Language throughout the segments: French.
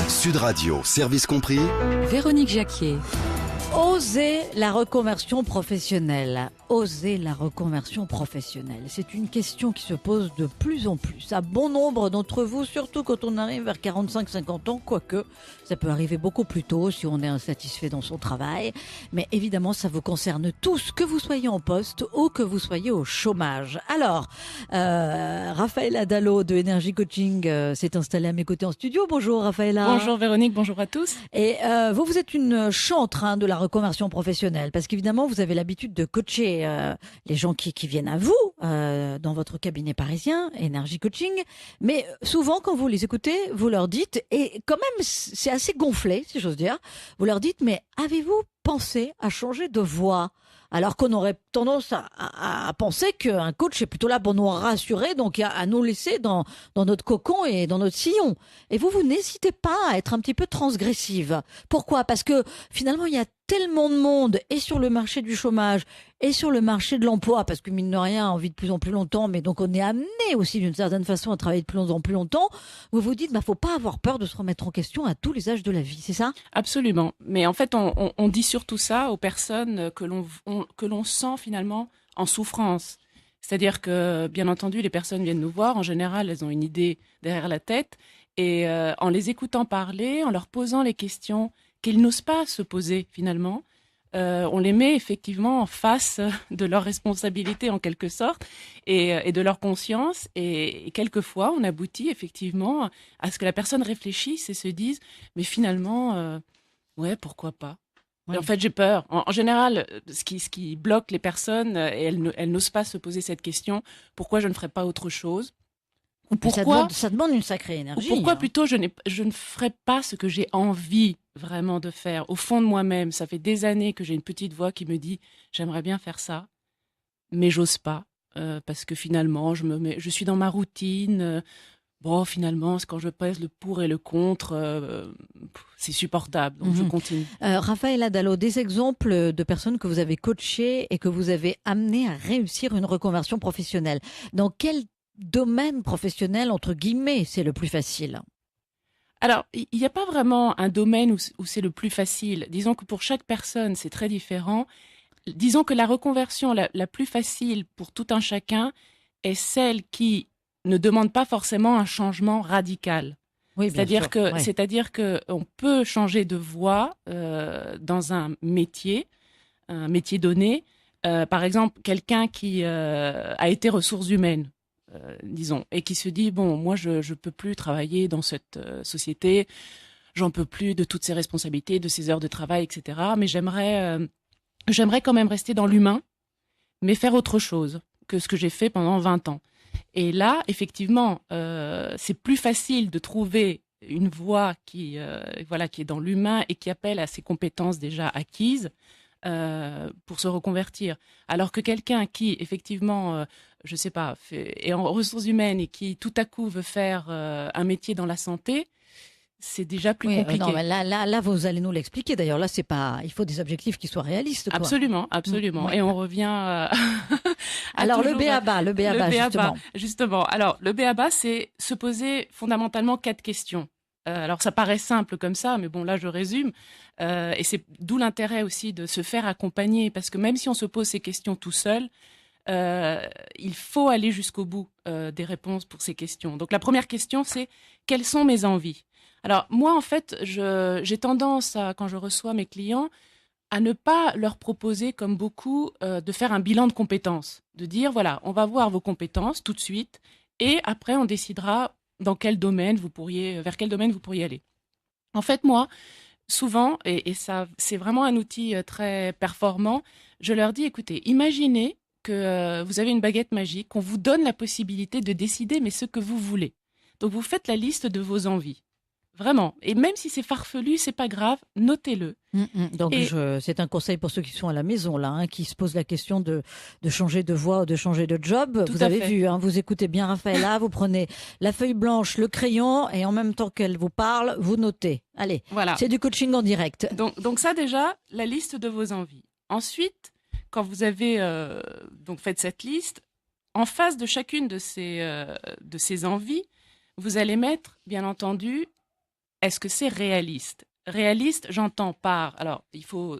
Sud Radio, service compris. Véronique Jacquier. Oser la reconversion professionnelle. Oser la reconversion professionnelle. C'est une question qui se pose de plus en plus à bon nombre d'entre vous, surtout quand on arrive vers 45-50 ans, quoique ça peut arriver beaucoup plus tôt si on est insatisfait dans son travail. Mais évidemment, ça vous concerne tous, que vous soyez en poste ou que vous soyez au chômage. Alors, Raphaëla Dallo de Energy Coaching s'est installée à mes côtés en studio. Bonjour Raphaëla. Bonjour Véronique, bonjour à tous. Et vous êtes une chantre de la reconversion professionnelle, parce qu'évidemment, vous avez l'habitude de coacher les gens qui viennent à vous dans votre cabinet parisien, Energy Coaching. Mais souvent, quand vous les écoutez, vous leur dites, et quand même, c'est assez gonflé, si j'ose dire, vous leur dites, mais avez-vous pensé à changer de voie ? Alors qu'on aurait tendance à penser qu'un coach est plutôt là pour nous rassurer, donc à nous laisser dans notre cocon et dans notre sillon. Et vous n'hésitez pas à être un petit peu transgressive. Pourquoi ? Parce que finalement, il y a tellement de monde, et sur le marché du chômage, et sur le marché de l'emploi, parce que mine de rien, on vit de plus en plus longtemps, mais donc on est amené aussi d'une certaine façon à travailler de plus en plus longtemps. Vous vous dites, faut pas avoir peur de se remettre en question à tous les âges de la vie, c'est ça ? Absolument. Mais en fait, on dit surtout ça aux personnes que l'on sent finalement en souffrance. C'est-à-dire que, bien entendu, les personnes viennent nous voir. En général, elles ont une idée derrière la tête. Et en les écoutant parler, en leur posant les questions qu'ils n'osent pas se poser finalement, on les met effectivement en face de leurs responsabilités en quelque sorte et de leur conscience. Et quelquefois, on aboutit effectivement à ce que la personne réfléchisse et se dise « mais finalement, ouais, pourquoi pas ?» Oui. En fait, j'ai peur. En général, ce qui bloque les personnes, elles n'osent pas se poser cette question « pourquoi je ne ferais pas autre chose ?» Ou pourquoi ça demande une sacrée énergie. Pourquoi plutôt je ne ferais pas ce que j'ai envie vraiment de faire au fond de moi-même. Ça fait des années que j'ai une petite voix qui me dit j'aimerais bien faire ça, mais j'ose pas parce que finalement je suis dans ma routine. Finalement, quand je pèse le pour et le contre, c'est supportable, donc je continue. Raphaëla Dallo, des exemples de personnes que vous avez coachées et que vous avez amenées à réussir une reconversion professionnelle. Dans quel domaine professionnel, entre guillemets, c'est le plus facile ? Alors, il n'y a pas vraiment un domaine où c'est le plus facile. Disons que pour chaque personne, c'est très différent. Disons que la reconversion la plus facile pour tout un chacun est celle qui ne demande pas forcément un changement radical. Oui, c'est-à-dire que on peut changer de voie dans un métier donné. Par exemple, quelqu'un qui a été ressources humaines, disons, et qui se dit moi je peux plus travailler dans cette société, j'en peux plus de toutes ces responsabilités, de ces heures de travail, etc. Mais j'aimerais quand même rester dans l'humain, mais faire autre chose que ce que j'ai fait pendant 20 ans. Et là, effectivement, c'est plus facile de trouver une voie qui est dans l'humain et qui appelle à ses compétences déjà acquises pour se reconvertir. Alors que quelqu'un qui, effectivement, est en ressources humaines et qui, tout à coup, veut faire un métier dans la santé, c'est déjà plus compliqué. Non, mais là, vous allez nous l'expliquer. D'ailleurs, là, c'est pas. Il faut des objectifs qui soient réalistes, quoi. Absolument. Et on revient. Alors le B.A.B.A, justement. Alors le B.A.B.A, c'est se poser fondamentalement 4 questions. Alors ça paraît simple comme ça, mais bon là je résume. Et c'est d'où l'intérêt aussi de se faire accompagner, parce que même si on se pose ces questions tout seul, il faut aller jusqu'au bout des réponses pour ces questions. Donc la première question, c'est quelles sont mes envies ? Alors moi en fait, j'ai tendance quand je reçois mes clients à ne pas leur proposer, comme beaucoup, de faire un bilan de compétences, de dire voilà, on va voir vos compétences tout de suite, et après on décidera vers quel domaine vous pourriez aller. En fait, moi, souvent, et ça, c'est vraiment un outil très performant, je leur dis écoutez, imaginez que vous avez une baguette magique, qu'on vous donne la possibilité de décider, mais ce que vous voulez. Donc vous faites la liste de vos envies. Vraiment. Et même si c'est farfelu, c'est pas grave, notez-le. Donc, c'est un conseil pour ceux qui sont à la maison, là, qui se posent la question de changer de voie ou de changer de job. Vous avez vu, vous écoutez bien Raphaëla, vous prenez la feuille blanche, le crayon, et en même temps qu'elle vous parle, vous notez. Allez, voilà. C'est du coaching en direct. Donc ça, déjà, la liste de vos envies. Ensuite, quand vous avez donc fait cette liste, en face de chacune de ces envies, vous allez mettre, bien entendu, est-ce que c'est réaliste? Réaliste, j'entends par... Alors,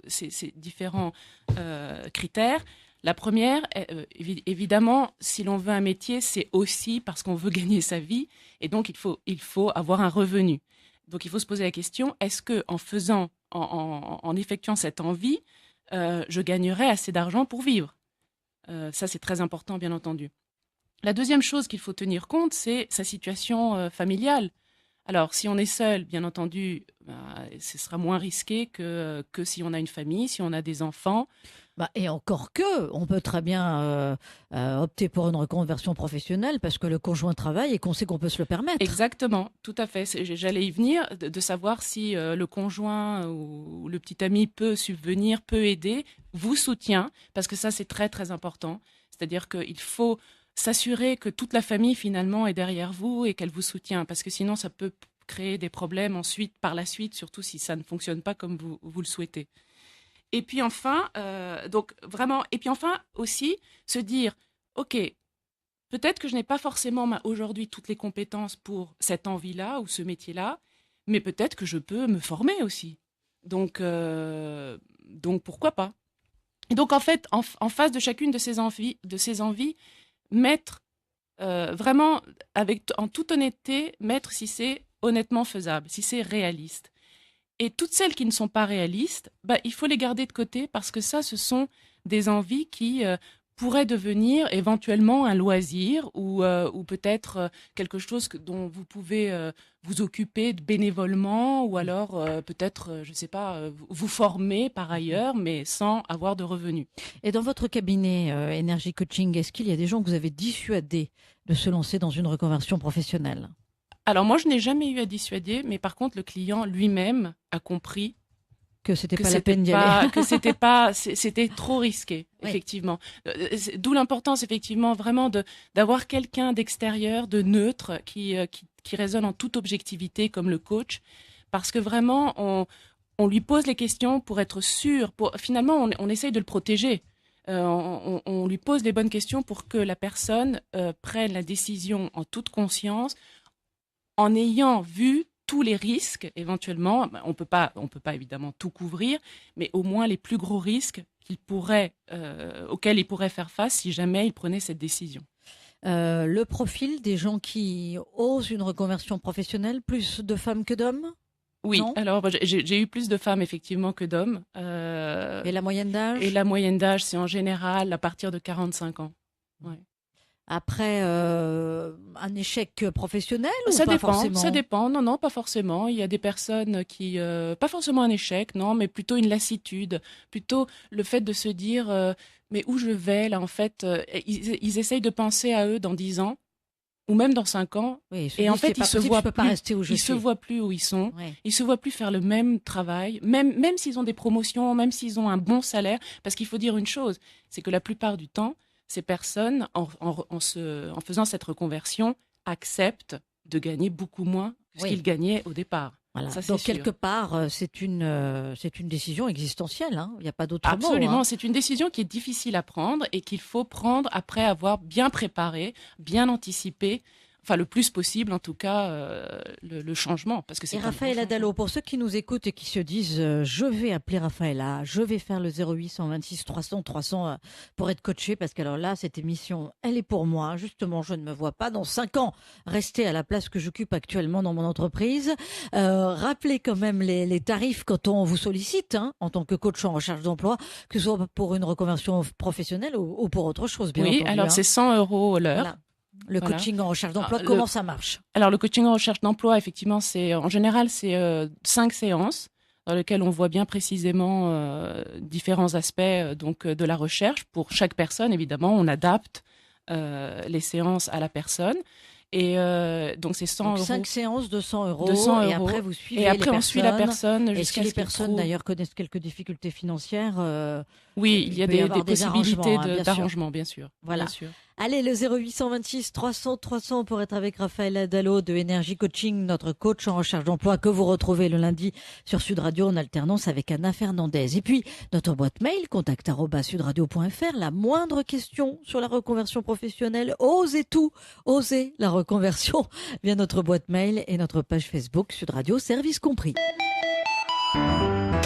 c'est différents critères. La première, évidemment, si l'on veut un métier, c'est aussi parce qu'on veut gagner sa vie. Et donc, il faut avoir un revenu. Donc, il faut se poser la question, est-ce que en effectuant cette envie, je gagnerai assez d'argent pour vivre? Ça, c'est très important, bien entendu. La deuxième chose qu'il faut tenir compte, c'est sa situation familiale. Alors, si on est seul, bien entendu, ce sera moins risqué que si on a une famille, si on a des enfants. Et encore que, on peut très bien opter pour une reconversion professionnelle parce que le conjoint travaille et qu'on sait qu'on peut se le permettre. Exactement, tout à fait. J'allais y venir, de savoir si le conjoint ou le petit ami peut subvenir, peut aider, vous soutient, parce que ça, c'est très, très important. C'est-à-dire qu'il faut s'assurer que toute la famille, finalement, est derrière vous et qu'elle vous soutient, parce que sinon, ça peut créer des problèmes ensuite, par la suite, surtout si ça ne fonctionne pas comme vous le souhaitez. Et puis enfin, aussi, se dire, OK, peut-être que je n'ai pas forcément aujourd'hui toutes les compétences pour cette envie-là ou ce métier-là, mais peut-être que je peux me former aussi. Donc pourquoi pas? Et donc, en fait, en face de chacune de ces envies, mettre vraiment, en toute honnêteté, mettre si c'est honnêtement faisable, si c'est réaliste. Et toutes celles qui ne sont pas réalistes, il faut les garder de côté parce que ça, ce sont des envies qui pourraient devenir éventuellement un loisir ou peut-être quelque chose dont vous pouvez vous occuper bénévolement ou alors peut-être, je ne sais pas, vous former par ailleurs, mais sans avoir de revenus. Et dans votre cabinet Énergie Coaching, est-ce qu'il y a des gens que vous avez dissuadés de se lancer dans une reconversion professionnelle? Alors moi, je n'ai jamais eu à dissuader, mais par contre, le client lui-même a compris que c'était pas la peine d'y aller. Que c'était trop risqué, oui. Effectivement. D'où l'importance, effectivement, vraiment d'avoir quelqu'un d'extérieur, de neutre, qui raisonne en toute objectivité, comme le coach, parce que vraiment, on lui pose les questions pour être sûr. Finalement, on essaye de le protéger. On lui pose les bonnes questions pour que la personne prenne la décision en toute conscience, en ayant vu tous les risques, éventuellement. On peut pas évidemment tout couvrir, mais au moins les plus gros risques auxquels il pourrait faire face si jamais il prenait cette décision. Le profil des gens qui osent une reconversion professionnelle, plus de femmes que d'hommes? Oui, alors j'ai eu plus de femmes effectivement que d'hommes. Et la moyenne d'âge? Et la moyenne d'âge, c'est en général à partir de 45 ans. Ouais. Après un échec professionnel ou ça pas dépend, forcément? Ça dépend, non, pas forcément. Il y a des personnes qui, pas forcément un échec, non, mais plutôt une lassitude, plutôt le fait de se dire, mais où je vais là en fait, ils essayent de penser à eux dans 10 ans, ou même dans 5 ans, oui, et en fait ils se voient se voient plus où ils sont, ouais. Ils se voient plus faire le même travail, même s'ils ont des promotions, même s'ils ont un bon salaire, parce qu'il faut dire une chose, c'est que la plupart du temps, ces personnes, en faisant cette reconversion, acceptent de gagner beaucoup moins que ce qu'ils gagnaient au départ. Voilà. Ça, donc, sûr. quelque part, c'est une décision existentielle. Hein. Il n'y a pas d'autre mot. Absolument. Hein. C'est une décision qui est difficile à prendre et qu'il faut prendre après avoir bien préparé, bien anticipé. Enfin, le plus possible, en tout cas, le changement. Parce que c'est Raphaël Adalot, pour ceux qui nous écoutent et qui se disent je vais appeler Raphaëla, je vais faire le 08 126 300 300 pour être coaché, parce que alors là, cette émission, elle est pour moi. Justement, je ne me vois pas dans 5 ans rester à la place que j'occupe actuellement dans mon entreprise. Rappelez quand même les tarifs quand on vous sollicite en tant que coach en recherche d'emploi, que ce soit pour une reconversion professionnelle ou pour autre chose, bien entendu. Oui, alors c'est 100 € l'heure. Voilà. Le coaching en recherche d'emploi, comment ça marche? Alors, le coaching en recherche d'emploi, effectivement, en général, c'est 5 séances dans lesquelles on voit bien précisément différents aspects de la recherche. Pour chaque personne, évidemment, on adapte les séances à la personne. Et donc, c'est 100 €. 5 séances de 100 €. 200 €. Et après, vous suivez et après, les on suit la personne. Et si les personnes, d'ailleurs, connaissent quelques difficultés financières, oui, il y a des possibilités d'arrangement, bien sûr. Voilà. Bien sûr. Allez, le 0826 300 300 pour être avec Raphaël Adalo de Énergie Coaching, notre coach en recherche d'emploi que vous retrouvez le lundi sur Sud Radio en alternance avec Anna Fernandez. Et puis, notre boîte mail, contact@sudradio.fr. La moindre question sur la reconversion professionnelle, osez tout, osez la reconversion via notre boîte mail et notre page Facebook Sud Radio, service compris.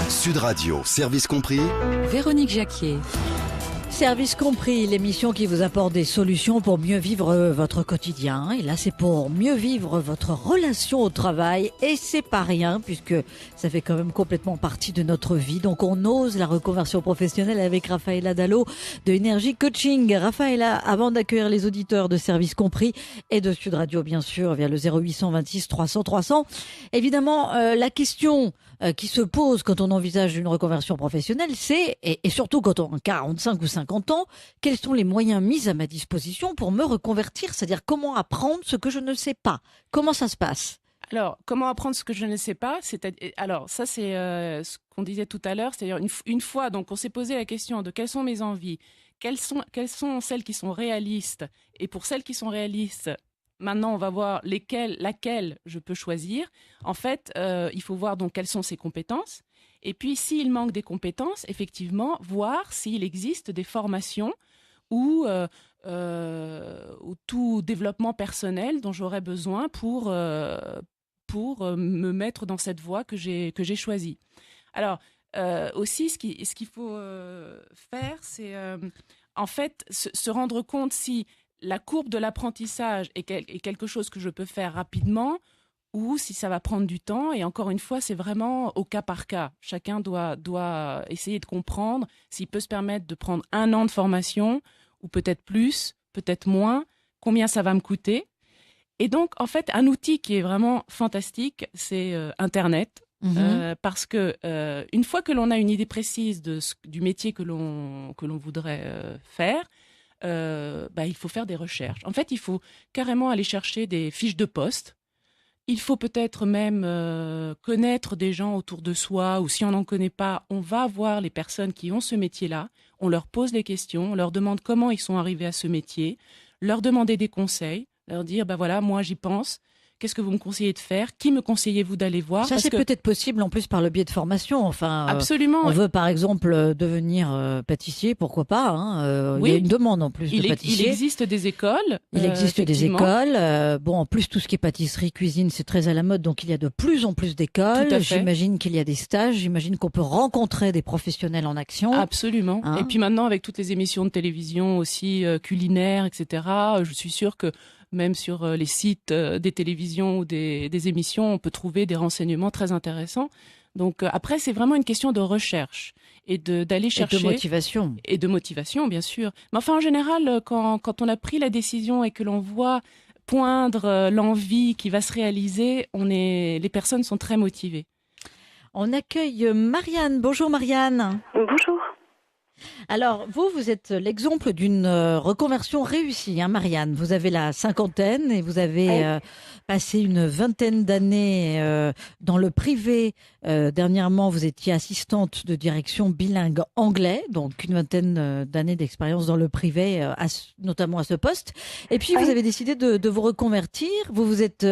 Sud Radio, service compris. Véronique Jacquier. Service compris, l'émission qui vous apporte des solutions pour mieux vivre votre quotidien. Et là, c'est pour mieux vivre votre relation au travail. Et c'est pas rien, puisque ça fait quand même complètement partie de notre vie. Donc, on ose la reconversion professionnelle avec Raphaël Dallot de Énergie Coaching. Raphaël, avant d'accueillir les auditeurs de Service compris et de Sud Radio, bien sûr, via le 0826 300 300, évidemment, la question qui se pose quand on envisage une reconversion professionnelle, c'est, et surtout quand on a 45 ou 50 ans, quels sont les moyens mis à ma disposition pour me reconvertir? C'est-à-dire comment apprendre ce que je ne sais pas? Comment ça se passe? Alors, comment apprendre ce que je ne sais pas? Alors, ça, c'est ce qu'on disait tout à l'heure. C'est-à-dire, une fois, donc, on s'est posé la question de quelles sont mes envies, quelles sont celles qui sont réalistes. Et pour celles qui sont réalistes, maintenant, on va voir laquelle je peux choisir. En fait, il faut voir donc quelles sont ses compétences. Et puis, s'il manque des compétences, effectivement, voir s'il existe des formations ou tout développement personnel dont j'aurais besoin pour me mettre dans cette voie que j'ai choisie. Alors, aussi, ce qu'il faut faire, c'est en fait se rendre compte si la courbe de l'apprentissage est quelque chose que je peux faire rapidement ou si ça va prendre du temps. Et encore une fois, c'est vraiment au cas par cas. Chacun doit essayer de comprendre s'il peut se permettre de prendre 1 an de formation ou peut-être plus, peut-être moins, combien ça va me coûter. Et donc, en fait, un outil qui est vraiment fantastique, c'est Internet. Parce que une fois que l'on a une idée précise du métier que l'on voudrait faire, il faut faire des recherches. En fait, il faut carrément aller chercher des fiches de poste. Il faut peut-être même connaître des gens autour de soi, ou si on n'en connaît pas, on va voir les personnes qui ont ce métier-là, on leur pose des questions, on leur demande comment ils sont arrivés à ce métier, leur demander des conseils, leur dire, voilà, moi j'y pense. Qu'est-ce que vous me conseillez de faire? Qui me conseillez-vous d'aller voir? Ça, c'est peut-être possible en plus par le biais de formation. Enfin, absolument. On veut par exemple devenir pâtissier, pourquoi pas, hein. Oui. Il y a une demande en plus de pâtissier. Il existe des écoles. Il existe des écoles. En plus, tout ce qui est pâtisserie, cuisine, c'est très à la mode. Donc, il y a de plus en plus d'écoles. Tout à fait. J'imagine qu'il y a des stages. J'imagine qu'on peut rencontrer des professionnels en action. Absolument. Hein? Et puis maintenant, avec toutes les émissions de télévision aussi culinaires, etc., je suis sûre que même sur les sites des télévisions ou des émissions, on peut trouver des renseignements très intéressants. Donc après, c'est vraiment une question de recherche et d'aller chercher. Et de motivation. Et de motivation, bien sûr. Mais enfin, en général, quand on a pris la décision et que l'on voit poindre l'envie qui va se réaliser, les personnes sont très motivées. On accueille Marianne. Bonjour Marianne. Bonjour. Alors, vous êtes l'exemple d'une reconversion réussie, hein, Marianne. Vous avez la cinquantaine et vous avez passé une vingtaine d'années dans le privé. Dernièrement, vous étiez assistante de direction bilingue anglais, donc une vingtaine d'années d'expérience dans le privé, notamment à ce poste. Et puis, vous avez décidé de vous reconvertir. Vous vous êtes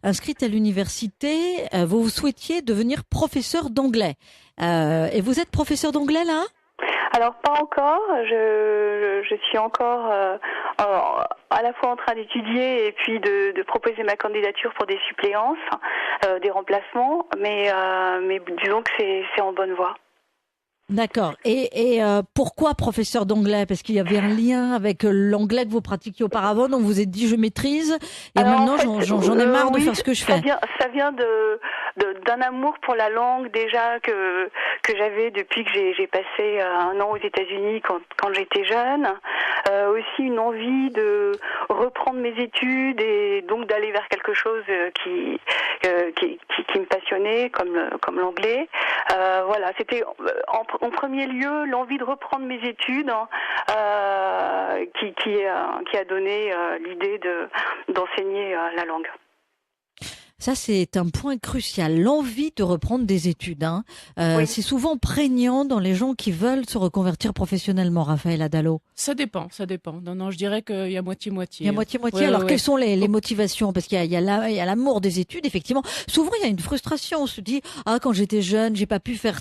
inscrite à l'université. Vous souhaitiez devenir professeur d'anglais. Et vous êtes professeur d'anglais, là ? Alors pas encore, je suis encore à la fois en train d'étudier et puis de proposer ma candidature pour des suppléances, des remplacements, mais disons que c'est en bonne voie. D'accord. Et pourquoi professeur d'anglais? Parce qu'il y avait un lien avec l'anglais que vous pratiquiez auparavant, donc vous vous êtes dit je maîtrise, et alors, maintenant en fait, j'en ai marre de faire ce que je fais. Ça vient d'un amour pour la langue déjà que j'avais depuis que j'ai passé 1 an aux États-Unis quand j'étais jeune. Aussi une envie de reprendre mes études et donc d'aller vers quelque chose qui me passionnait comme l'anglais. Voilà, c'était en premier lieu l'envie de reprendre mes études qui a donné l'idée d'enseigner la langue. Ça, c'est un point crucial. L'envie de reprendre des études. Oui. C'est souvent prégnant dans les gens qui veulent se reconvertir professionnellement, Raphaël Adalo. Ça dépend. Non, je dirais qu'il y a moitié-moitié. Il y a moitié-moitié. Ouais, Alors, ouais, quelles ouais. sont les motivations? Parce qu'il y a l'amour des études, effectivement. Souvent, il y a une frustration. On se dit, quand j'étais jeune, j'ai pas pu faire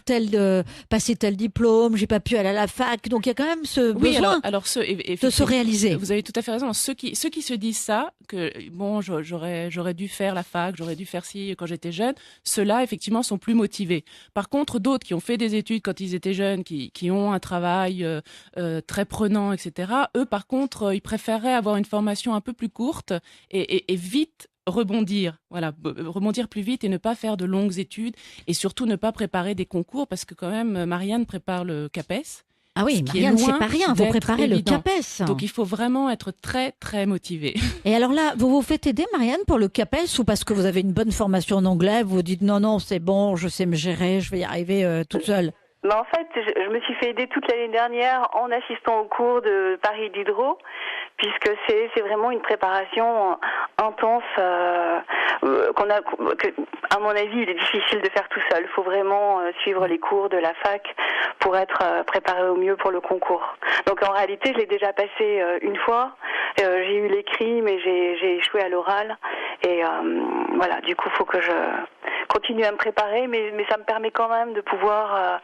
passer tel diplôme, j'ai pas pu aller à la fac. Donc, il y a quand même ce Oui, besoin alors de se réaliser. Vous avez tout à fait raison. Ceux qui se disent ça, que bon, j'aurais dû faire la fac, j'aurais dû faire ci quand j'étais jeune, ceux-là, effectivement, sont plus motivés. Par contre, d'autres qui ont fait des études quand ils étaient jeunes, qui ont un travail très prenant, etc., eux, par contre, ils préféreraient avoir une formation un peu plus courte et vite rebondir, voilà, rebondir plus vite et ne pas faire de longues études et surtout ne pas préparer des concours parce que quand même, Marianne prépare le CAPES. Ah oui, Ce qui est Marianne, c'est loin pas rien. Vous d'être préparez le évident. CAPES. Donc il faut vraiment être très très motivé. Et alors là, vous vous faites aider, Marianne, pour le CAPES ou parce que vous avez une bonne formation en anglais, vous vous dites non, c'est bon, je sais me gérer, je vais y arriver toute seule. Mais en fait, je me suis fait aider toute l'année dernière en assistant au cours de Paris Diderot, puisque c'est vraiment une préparation intense que, à mon avis, il est difficile de faire tout seul. Il faut vraiment suivre les cours de la fac pour être préparé au mieux pour le concours. Donc en réalité, je l'ai déjà passé une fois. J'ai eu l'écrit, mais j'ai échoué à l'oral. Et voilà, du coup, il faut que je continue à me préparer, mais ça me permet quand même de pouvoir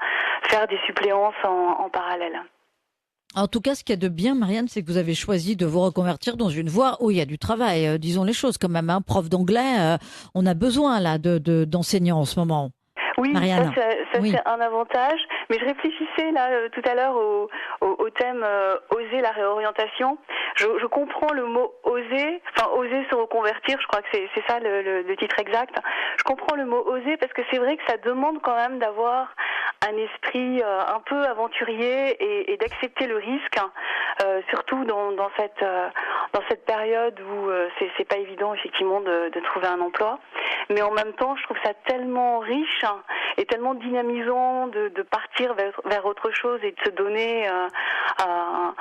faire des suppléances en parallèle. En tout cas, ce qu'il y a de bien, Marianne, c'est que vous avez choisi de vous reconvertir dans une voie où il y a du travail. Disons les choses quand même. Prof d'anglais, on a besoin là d'enseignants en ce moment. Oui, Marianne. ça Oui. c'est un avantage. Mais je réfléchissais là tout à l'heure au thème oser la réorientation. Je comprends le mot oser, enfin oser se reconvertir. Je crois que c'est ça le titre exact. Je comprends le mot oser parce que c'est vrai que ça demande quand même d'avoir un esprit un peu aventurier et d'accepter le risque, surtout dans cette période où c'est pas évident effectivement de trouver un emploi. Mais en même temps, je trouve ça tellement riche et tellement dynamisant de partir vers autre chose et de se donner un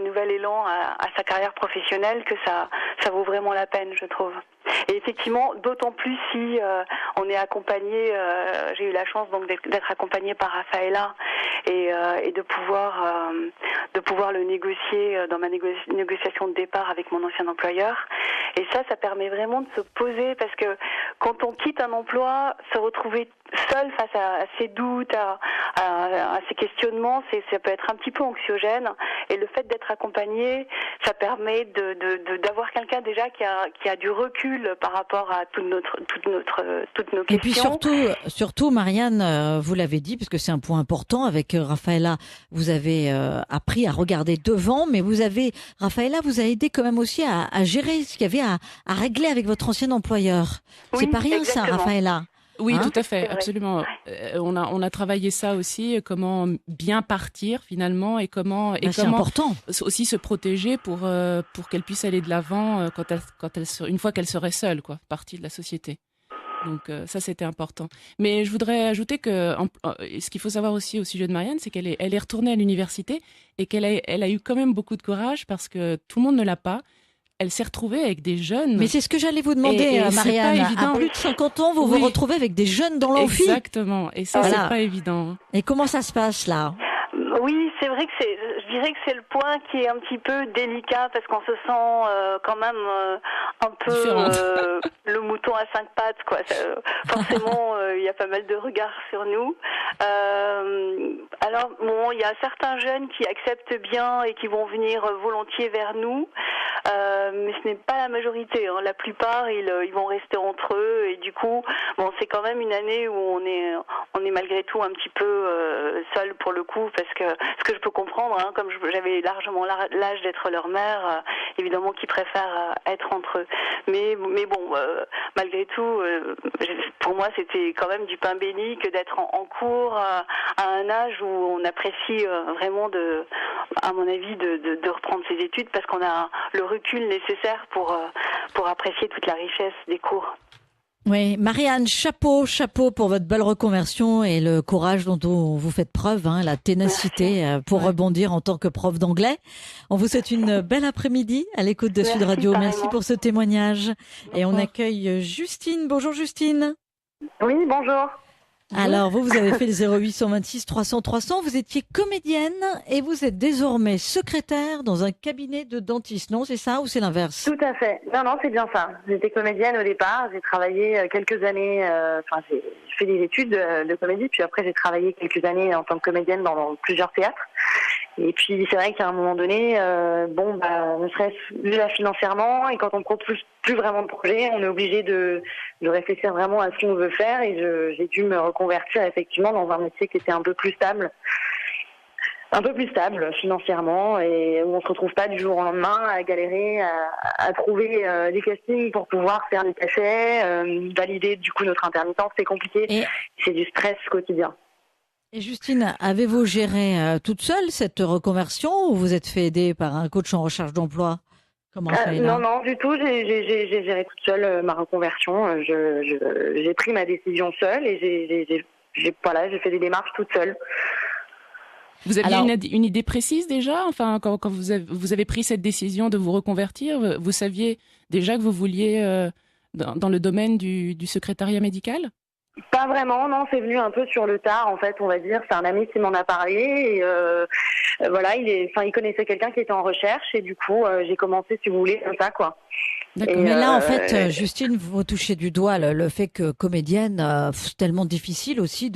nouvel élan à sa carrière professionnelle que ça vaut vraiment la peine, je trouve. Et effectivement, d'autant plus si on est accompagné, j'ai eu la chance donc d'être accompagnée par Raphaëla et de pouvoir le négocier dans ma négociation de départ avec mon ancien employeur. Et ça permet vraiment de se poser parce que quand on quitte un emploi, se retrouver seul face à ses doutes, à ses questionnements, ça peut être un petit peu anxiogène. Et le fait d'être accompagné, ça permet d'avoir quelqu'un déjà qui a du recul par rapport à toutes nos questions. Et puis surtout, Marianne, vous l'avez dit, parce que c'est un point important avec Raphaëla, vous avez appris à regarder devant, mais Raphaëla vous a aidé quand même aussi à gérer ce qu'il y avait à régler avec votre ancien employeur. Oui, c'est pas rien exactement. ça, Raphaëla. Oui, Hein? tout à fait, C'est vrai. absolument. On a travaillé ça aussi, comment bien partir finalement et comment C'est comment important. aussi se protéger pour qu'elle puisse aller de l'avant une fois qu'elle serait seule, quoi, partie de la société. Donc ça, c'était important. Mais je voudrais ajouter que ce qu'il faut savoir aussi au sujet de Marianne, c'est qu'elle est retournée à l'université et elle a eu quand même beaucoup de courage parce que tout le monde ne l'a pas. Elle s'est retrouvée avec des jeunes. Mais c'est ce que j'allais vous demander, Et c'est Marianne. pas évident. À plus de 50 ans, vous Oui. vous retrouvez avec des jeunes dans l'amphi. Exactement. Et ça, Voilà. c'est pas évident. Et comment ça se passe là? Oui, c'est vrai que je dirais que c'est le point qui est un petit peu délicat parce qu'on se sent quand même un peu le mouton à 5 pattes, quoi. Forcément, il y a pas mal de regards sur nous. Alors bon, il y a certains jeunes qui acceptent bien et qui vont venir volontiers vers nous, mais ce n'est pas la majorité. Hein. La plupart, ils vont rester entre eux et du coup, bon, c'est quand même une année où on est malgré tout un petit peu seul pour le coup parce que ce que je peux comprendre, hein, comme j'avais largement l'âge d'être leur mère, évidemment qu'ils préfèrent être entre eux. Mais bon, malgré tout, pour moi c'était quand même du pain béni que d'être en cours à un âge où on apprécie vraiment à mon avis, de reprendre ses études parce qu'on a le recul nécessaire pour apprécier toute la richesse des cours. Oui, Marianne, chapeau pour votre belle reconversion et le courage dont vous faites preuve, la ténacité pour rebondir en tant que prof d'anglais. On vous souhaite une belle après-midi à l'écoute de Sud Radio. Pareillement. Merci pour ce témoignage. Et on accueille Justine. Bonjour Justine. Oui, bonjour. Alors, vous avez fait le 0826 300 300. Vous étiez comédienne et vous êtes désormais secrétaire dans un cabinet de dentiste. Non, c'est ça ou c'est l'inverse? Tout à fait. Non, c'est bien ça. J'étais comédienne au départ. J'ai travaillé quelques années, j'ai fait des études de comédie, puis après j'ai travaillé quelques années en tant que comédienne dans plusieurs théâtres. Et puis c'est vrai qu'à un moment donné, ne serait-ce déjà financièrement, et quand on ne propose plus vraiment de projet, on est obligé de réfléchir vraiment à ce qu'on veut faire, et j'ai dû me reconvertir effectivement dans un métier qui était un peu plus stable financièrement, et où on se retrouve pas du jour au lendemain à galérer, à trouver des castings pour pouvoir faire des cachets, valider du coup notre intermittence. C'est compliqué, c'est du stress quotidien. Et Justine, avez-vous géré toute seule cette reconversion ou vous êtes fait aider par un coach en recherche d'emploi comme Raphaëla? Non, du tout. J'ai géré toute seule ma reconversion. J'ai pris ma décision seule et j'ai fait des démarches toute seule. Vous aviez une idée précise déjà? Enfin, quand vous avez pris cette décision de vous reconvertir, vous saviez déjà que vous vouliez dans le domaine du secrétariat médical? Pas vraiment, non, c'est venu un peu sur le tard, en fait, on va dire. C'est un ami qui m'en a parlé et il connaissait quelqu'un qui était en recherche et du coup, j'ai commencé, si vous voulez, comme ça, quoi. D'accord, mais là, en fait, Justine, vous touchez du doigt le fait que comédienne, c'est tellement difficile aussi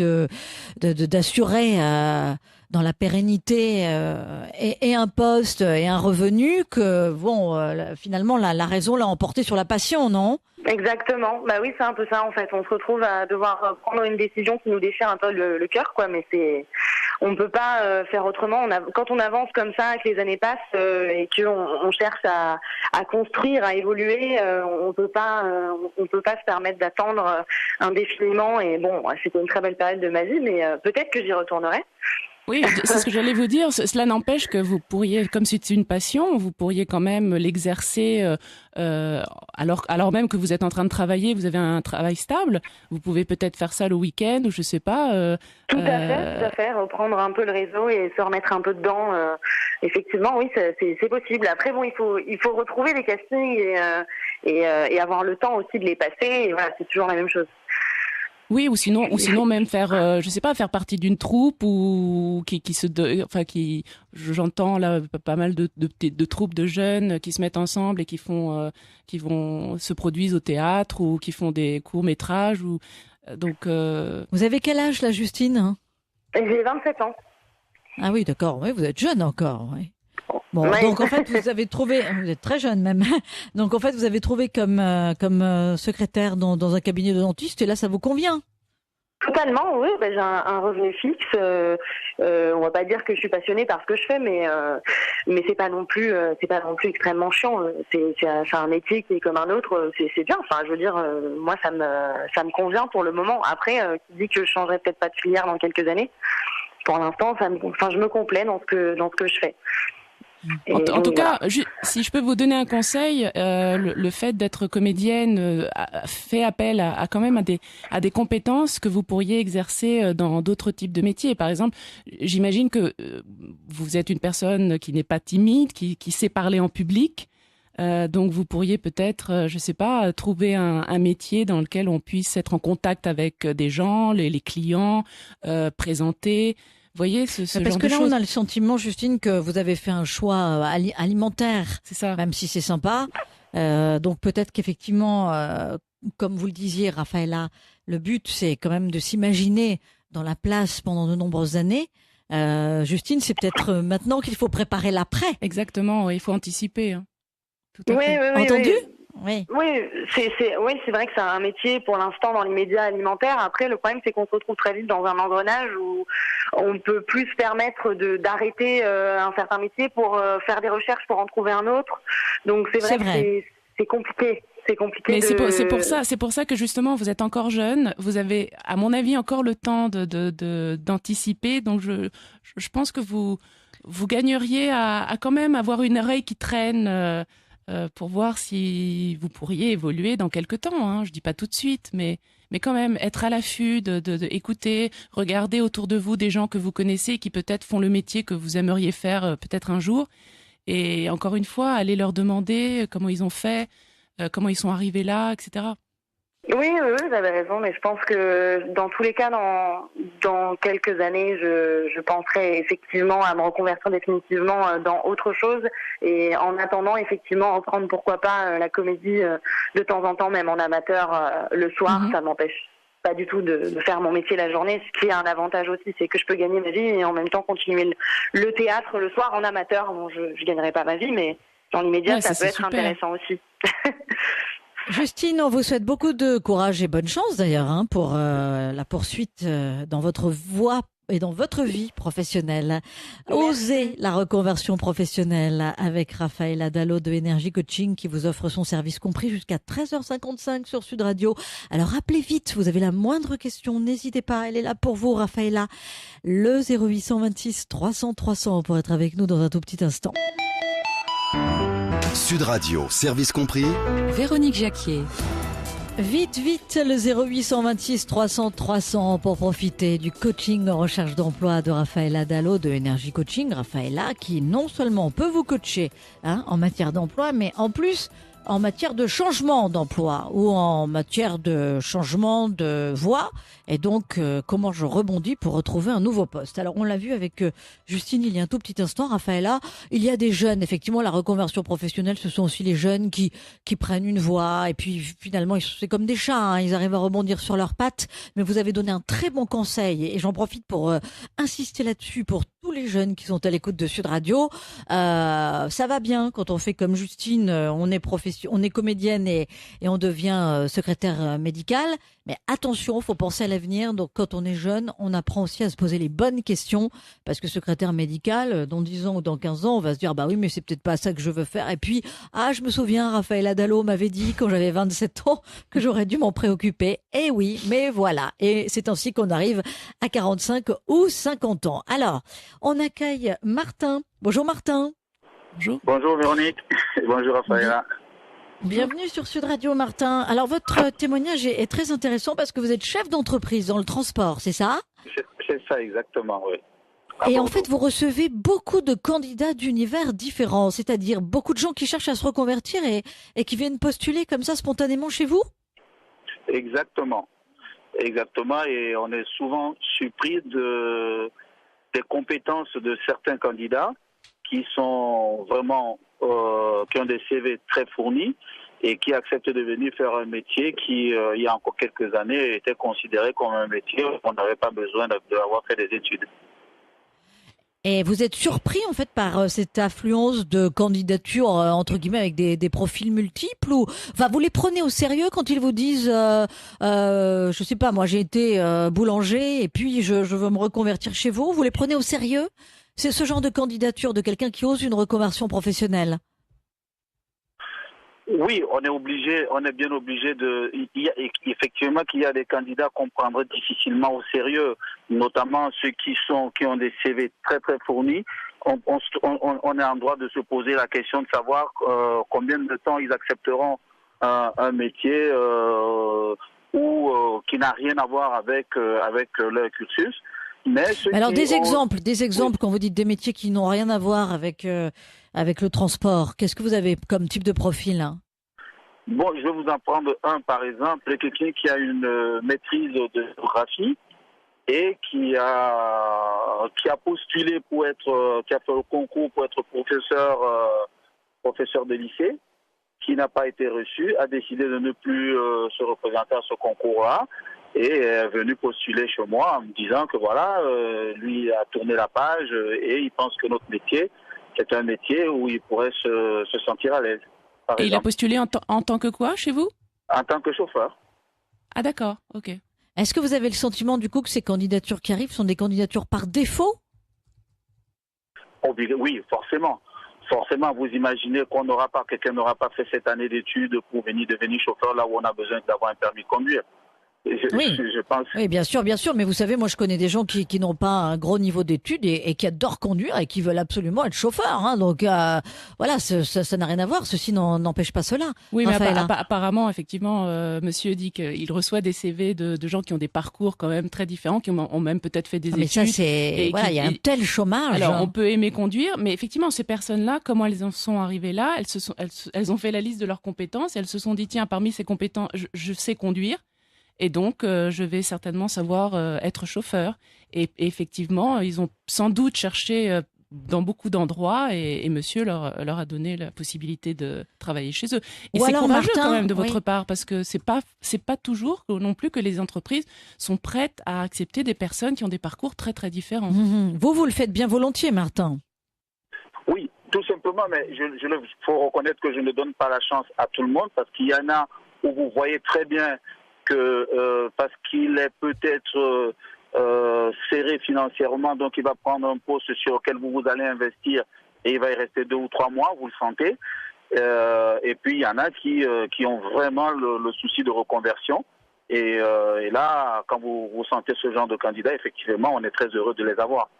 d'assurer dans la pérennité et un poste et un revenu que, finalement, la raison l'a emporté sur la passion, non? Exactement. Bah oui, c'est un peu ça, en fait. On se retrouve à devoir prendre une décision qui nous déchire un peu le cœur, quoi, mais on ne peut pas faire autrement. Quand on avance comme ça, que les années passent et qu'on cherche à construire, à évoluer, on peut pas se permettre d'attendre indéfiniment. Et bon, c'était une très belle période de ma vie, mais peut-être que j'y retournerai. Oui, c'est ce que j'allais vous dire. Cela n'empêche que vous pourriez, comme c'est une passion, vous pourriez quand même l'exercer alors même que vous êtes en train de travailler, vous avez un travail stable. Vous pouvez peut-être faire ça le week-end ou je sais pas. Tout à fait. Reprendre un peu le réseau et se remettre un peu dedans. Effectivement, oui, c'est possible. Après, bon, il faut retrouver les castings et avoir le temps aussi de les passer. Et voilà, c'est toujours la même chose. Oui, ou sinon même faire, faire partie d'une troupe ou j'entends là pas mal de troupes de jeunes qui se mettent ensemble et qui vont se produisent au théâtre ou qui font des courts métrages Vous avez quel âge là, Justine? J'ai 27 ans. Ah oui, d'accord. Oui, vous êtes jeune encore. Oui. Bon, ouais. Donc en fait, vous êtes très jeune même. Donc en fait, vous avez trouvé comme secrétaire dans un cabinet de dentiste et là, ça vous convient? Totalement, oui. J'ai un revenu fixe. On va pas dire que je suis passionnée par ce que je fais, mais c'est pas non plus extrêmement chiant. C'est un métier qui est comme un autre. C'est bien. Enfin, je veux dire, moi, ça me convient pour le moment. Après, qui dit que je changerai peut-être pas de filière dans quelques années. Pour l'instant, je me complais dans ce que je fais. En tout cas, si je peux vous donner un conseil, le fait d'être comédienne fait appel quand même à des compétences que vous pourriez exercer dans d'autres types de métiers. Par exemple, j'imagine que vous êtes une personne qui n'est pas timide, qui sait parler en public. Donc vous pourriez peut-être, trouver un métier dans lequel on puisse être en contact avec des gens, les clients, présenter. Vous voyez, ce genre de choses. Parce que là, on a le sentiment, Justine, que vous avez fait un choix alimentaire. C'est ça. Même si c'est sympa. Donc peut-être qu'effectivement, comme vous le disiez, Raphaëla, le but, c'est quand même de s'imaginer dans la place pendant de nombreuses années. Justine, c'est peut-être maintenant qu'il faut préparer l'après. Exactement, il faut anticiper. Hein. Tout à fait. Oui, entendu? Oui. Oui, c'est vrai que c'est un métier pour l'instant dans les médias alimentaires. Après, le problème, c'est qu'on se retrouve très vite dans un engrenage où on ne peut plus se permettre d'arrêter un certain métier pour faire des recherches pour en trouver un autre. Donc c'est vrai que c'est compliqué. C'est compliqué. Mais c'est pour ça que justement vous êtes encore jeune. Vous avez, à mon avis, encore le temps d'anticiper. Donc je pense que vous gagneriez à quand même avoir une oreille qui traîne. pour voir si vous pourriez évoluer dans quelque temps. Hein. Je dis pas tout de suite, mais quand même être à l'affût, de écouter, regarder autour de vous des gens que vous connaissez et qui peut-être font le métier que vous aimeriez faire peut-être un jour. Et encore une fois, aller leur demander comment ils ont fait, comment ils sont arrivés là, etc. Oui, vous avez raison, mais je pense que dans tous les cas, dans quelques années, je penserai effectivement à me reconvertir définitivement dans autre chose. Et en attendant, effectivement, reprendre pourquoi pas la comédie de temps en temps, même en amateur, le soir, ça m'empêche pas du tout de faire mon métier la journée. Ce qui est un avantage aussi, c'est que je peux gagner ma vie et en même temps continuer le théâtre le soir en amateur. Bon, je gagnerai pas ma vie, mais dans l'immédiat, ça peut être intéressant aussi. Justine, on vous souhaite beaucoup de courage et bonne chance d'ailleurs pour la poursuite dans votre voie et dans votre vie professionnelle. Osez la reconversion professionnelle avec Raphaëla Dallo de Énergie Coaching qui vous offre son service compris jusqu'à 13h55 sur Sud Radio. Alors appelez vite, vous avez la moindre question, n'hésitez pas, elle est là pour vous Raphaëla. Le 0826 300 300 pour être avec nous dans un tout petit instant. Sud Radio, service compris. Véronique Jacquier. Vite, le 0826 300 300 pour profiter du coaching en recherche d'emploi de Raphaëla Dallo de Énergie Coaching. Raphaëla qui non seulement peut vous coacher en matière d'emploi, mais en plus en matière de changement d'emploi ou en matière de changement de voie. Et donc, comment je rebondis pour retrouver un nouveau poste. Alors, on l'a vu avec Justine il y a un tout petit instant, Raphaëla. Il y a des jeunes, effectivement, la reconversion professionnelle, ce sont aussi les jeunes qui prennent une voie et puis finalement, c'est comme des chats, ils arrivent à rebondir sur leurs pattes. Mais vous avez donné un très bon conseil et j'en profite pour insister là-dessus pour tous les jeunes qui sont à l'écoute de Sud Radio. Ça va bien quand on fait comme Justine, on est comédienne et on devient secrétaire médicale. Mais attention, faut penser à l'avenir. Donc, quand on est jeune, on apprend aussi à se poser les bonnes questions. Parce que secrétaire médical, dans 10 ans ou dans 15 ans, on va se dire, bah oui, mais c'est peut-être pas ça que je veux faire. Et puis, je me souviens, Raphaëla Dallo m'avait dit, quand j'avais 27 ans, que j'aurais dû m'en préoccuper. Et oui, mais voilà. Et c'est ainsi qu'on arrive à 45 ou 50 ans. Alors, on accueille Martin. Bonjour Martin. Bonjour. Bonjour Véronique. Bonjour Raphaëla. Bienvenue sur Sud Radio, Martin. Alors, votre témoignage est très intéressant parce que vous êtes chef d'entreprise dans le transport, c'est ça? C'est ça, exactement, oui. Et en fait, vous recevez beaucoup de candidats d'univers différents, c'est-à-dire beaucoup de gens qui cherchent à se reconvertir et qui viennent postuler comme ça spontanément chez vous? Exactement. Exactement, et on est souvent surpris des compétences de certains candidats qui sont vraiment qui ont des CV très fournis et qui acceptent de venir faire un métier qui, il y a encore quelques années, était considéré comme un métier où on n'avait pas besoin d'avoir fait des études. Et vous êtes surpris en fait par cette affluence de candidatures entre guillemets avec des profils multiples ou enfin vous les prenez au sérieux quand ils vous disent je sais pas moi j'ai été boulanger et puis je veux me reconvertir chez vous, vous les prenez au sérieux? C'est ce genre de candidature de quelqu'un qui ose une reconversion professionnelle? Oui, on est bien obligé effectivement qu'il y a des candidats qu'on prendrait difficilement au sérieux, notamment ceux qui ont des CV très très fournis. On est en droit de se poser la question de savoir combien de temps ils accepteront un métier qui n'a rien à voir avec leur cursus. Alors des exemples quand vous dites des métiers qui n'ont rien à voir avec le transport, qu'est-ce que vous avez comme type de profil Bon, je vais vous en prendre un par exemple, quelqu'un qui a une maîtrise de géographie et qui a postulé qui a fait le concours pour être professeur de lycée, qui n'a pas été reçu, a décidé de ne plus se représenter à ce concours-là. Et est venu postuler chez moi en me disant que voilà, lui a tourné la page et il pense que notre métier, c'est un métier où il pourrait se sentir à l'aise. Et il a postulé en tant que quoi chez vous? En tant que chauffeur. Ah d'accord, ok. Est-ce que vous avez le sentiment du coup que ces candidatures qui arrivent sont des candidatures par défaut? Oui, forcément. Forcément, vous imaginez quelqu'un n'aura pas fait cette année d'études pour devenir chauffeur là où on a besoin d'avoir un permis de conduire. Je pense. Oui, bien sûr, mais vous savez, moi je connais des gens qui n'ont pas un gros niveau d'études et qui adorent conduire et qui veulent absolument être chauffeurs. Hein. Donc voilà, ça n'a rien à voir, ceci n'empêche pas cela. Oui, mais Raphaël. apparemment, effectivement, monsieur dit qu'il reçoit des CV de gens qui ont des parcours quand même très différents, qui ont même peut-être fait des études. Mais ça, c'est voilà, il y a un tel chômage. Alors, on peut aimer conduire, mais effectivement, ces personnes-là, comment elles en sont arrivées là? Elles ont fait la liste de leurs compétences et elles se sont dit, tiens, parmi ces compétences, je sais conduire. Et donc, je vais certainement savoir être chauffeur. Et effectivement, ils ont sans doute cherché dans beaucoup d'endroits et monsieur leur a donné la possibilité de travailler chez eux. Et c'est courageux Martin, quand même de votre part, parce que c'est pas toujours non plus que les entreprises sont prêtes à accepter des personnes qui ont des parcours très très différents. Vous le faites bien volontiers, Martin. Oui, tout simplement, mais il faut reconnaître que je ne donne pas la chance à tout le monde, parce qu'il y en a où vous voyez très bien que parce qu'il est peut-être serré financièrement, donc il va prendre un poste sur lequel vous allez investir et il va y rester 2 ou 3 mois, vous le sentez. Et puis il y en a qui ont vraiment le souci de reconversion. Et là, quand vous sentez ce genre de candidat, effectivement, on est très heureux de les avoir.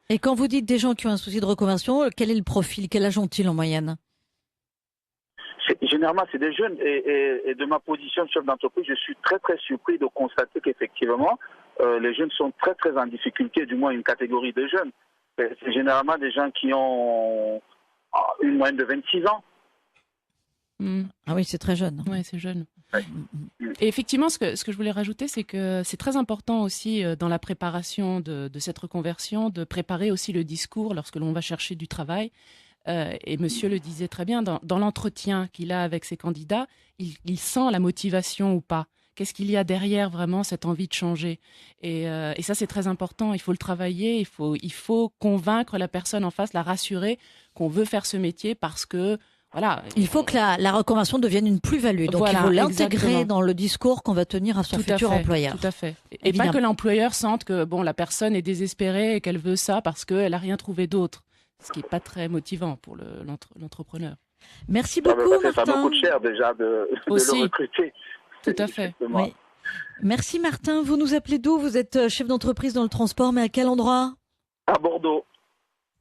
Et quand vous dites des gens qui ont un souci de reconversion, quel est le profil? Quel âge ont-ils en moyenne? Généralement, c'est des jeunes. Et de ma position de chef d'entreprise, je suis très, très surpris de constater qu'effectivement, les jeunes sont très, très en difficulté, du moins une catégorie de jeunes. C'est généralement des gens qui ont une moyenne de 26 ans. Ah oui, c'est très jeune. Oui, c'est jeune. Ouais. Et effectivement, ce que je voulais rajouter, c'est que c'est très important aussi dans la préparation de cette reconversion, de préparer aussi le discours lorsque l'on va chercher du travail. Et monsieur le disait très bien, dans l'entretien qu'il a avec ses candidats, il sent la motivation ou pas. Qu'est-ce qu'il y a derrière vraiment cette envie de changer? Et ça, c'est très important. Il faut le travailler, il faut convaincre la personne en face, la rassurer qu'on veut faire ce métier parce que voilà. Il faut que la reconversion devienne une plus-value. Donc voilà, il faut l'intégrer exactement. dans le discours qu'on va tenir à son futur employeur. Tout à fait. Et pas que l'employeur sente que la personne est désespérée et qu'elle veut ça parce qu'elle n'a rien trouvé d'autre. Ce qui n'est pas très motivant pour l'entrepreneur. Merci beaucoup, Martin. Ça me coûte cher déjà de le recruter. Tout à fait. Oui. Merci, Martin. Vous nous appelez d'où? Vous êtes chef d'entreprise dans le transport, mais à quel endroit? À Bordeaux.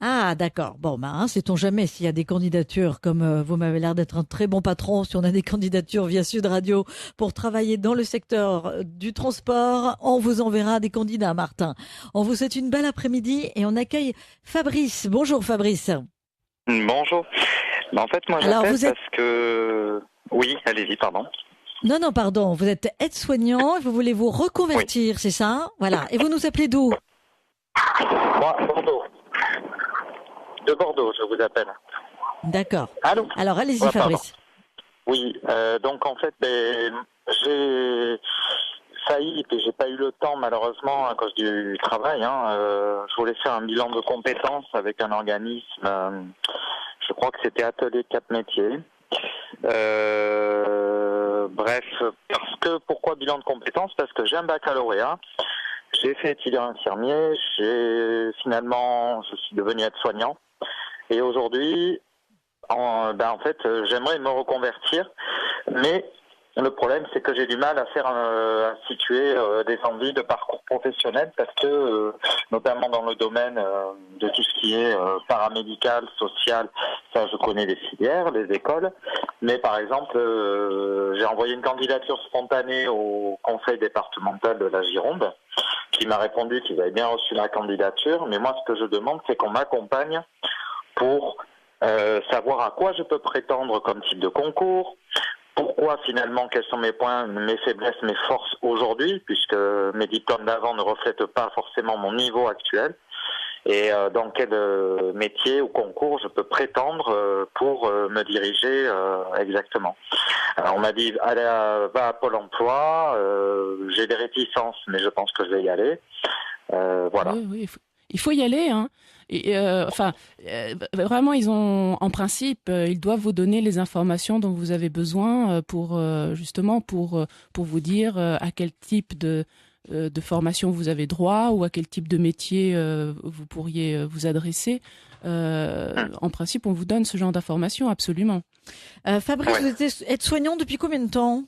Ah, d'accord. Bon, sait-on jamais s'il y a des candidatures, comme vous m'avez l'air d'être un très bon patron, si on a des candidatures via Sud Radio pour travailler dans le secteur du transport, on vous enverra des candidats, Martin. On vous souhaite une belle après-midi et on accueille Fabrice. Bonjour, Fabrice. Bonjour. En fait, moi, j'appelle parce que... Oui, allez-y, pardon. Non, pardon. Vous êtes aide-soignant et vous voulez vous reconvertir, c'est ça? Voilà. Et vous nous appelez d'où? Moi, Bordeaux. De Bordeaux, je vous appelle. D'accord. Allô? Alors, allez-y, Fabrice. Oui, donc en fait, j'ai failli et j'ai pas eu le temps, malheureusement, à cause du travail. Je voulais faire un bilan de compétences avec un organisme, je crois que c'était Atelier Cap Métiers. Bref, pourquoi bilan de compétences? Parce que j'ai un baccalauréat. J'ai fait étudiant infirmier, je suis devenu aide-soignant. Et aujourd'hui, en fait, j'aimerais me reconvertir, mais le problème, c'est que j'ai du mal à situer des envies de parcours professionnel parce que, notamment dans le domaine de tout ce qui est paramédical, social, ça je connais les filières, les écoles, mais par exemple, j'ai envoyé une candidature spontanée au conseil départemental de la Gironde qui m'a répondu qu'ils avaient bien reçu ma candidature, mais moi ce que je demande, c'est qu'on m'accompagne pour savoir à quoi je peux prétendre comme type de concours, pourquoi finalement, quels sont mes points, mes faiblesses, mes forces aujourd'hui, puisque mes diplômes d'avant ne reflètent pas forcément mon niveau actuel, et dans quel métier ou concours je peux prétendre pour me diriger exactement. Alors on m'a dit, va à Pôle emploi, j'ai des réticences, mais je pense que je vais y aller. Voilà. Oui, il faut y aller, hein. Et, vraiment, en principe, ils doivent vous donner les informations dont vous avez besoin pour vous dire à quel type de formation vous avez droit ou à quel type de métier vous pourriez vous adresser. En principe, on vous donne ce genre d'informations, absolument. Fabrice, vous êtes aide-soignant depuis combien de temps?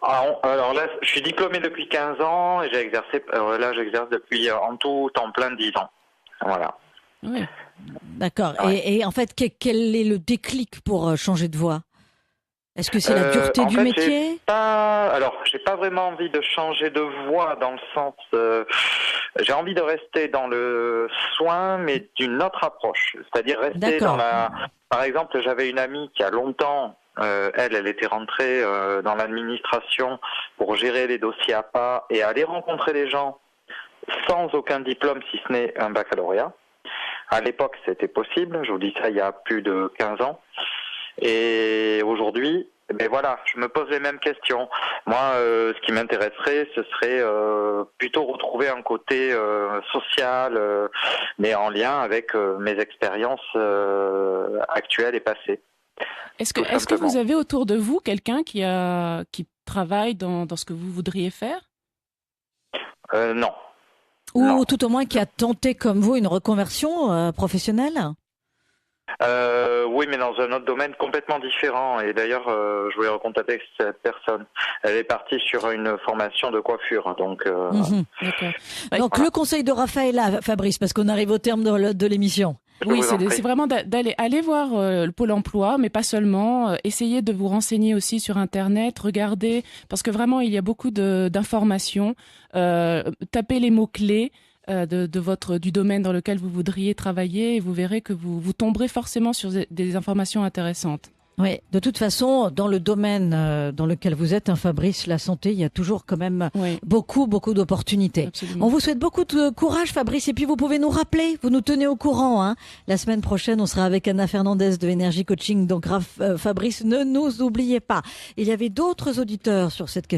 Alors là, je suis diplômé depuis 15 ans et j'ai exercé, j'exerce depuis en tout temps plein 10 ans. Voilà. Oui. D'accord. Ouais. Et en fait, quel est le déclic pour changer de voie? Est-ce que c'est la dureté du métier? J'ai pas vraiment envie de changer de voie dans le sens, j'ai envie de rester dans le soin, mais d'une autre approche. C'est-à-dire rester dans par exemple, j'avais une amie qui a longtemps, elle était rentrée dans l'administration pour gérer les dossiers APA et aller rencontrer les gens sans aucun diplôme, si ce n'est un baccalauréat. À l'époque, c'était possible. Je vous dis ça il y a plus de 15 ans. Et aujourd'hui, voilà, je me pose les mêmes questions. Moi, ce qui m'intéresserait, ce serait plutôt retrouver un côté social, mais en lien avec mes expériences actuelles et passées. Est-ce que vous avez autour de vous quelqu'un qui travaille dans ce que vous voudriez faire? Non. Ou Non. tout au moins qui a tenté comme vous une reconversion professionnelle? Oui, mais dans un autre domaine complètement différent. Et d'ailleurs, je voulais recontacter cette personne. Elle est partie sur une formation de coiffure. Donc, D'accord. Donc le conseil de Raphaël, Fabrice, parce qu'on arrive au terme de l'émission. Oui, c'est vraiment aller voir le Pôle emploi, mais pas seulement. Essayez de vous renseigner aussi sur Internet, regardez, parce que vraiment, il y a beaucoup d'informations. Tapez les mots-clés du domaine dans lequel vous voudriez travailler et vous verrez que vous tomberez forcément sur des informations intéressantes. Oui, de toute façon, dans le domaine dans lequel vous êtes, Fabrice, la santé, il y a toujours quand même beaucoup d'opportunités. Absolument. On vous souhaite beaucoup de courage, Fabrice, et puis vous pouvez nous rappeler, vous nous tenez au courant. Hein. La semaine prochaine, on sera avec Anna Fernandez de Énergie Coaching, donc Fabrice, ne nous oubliez pas. Il y avait d'autres auditeurs sur cette question.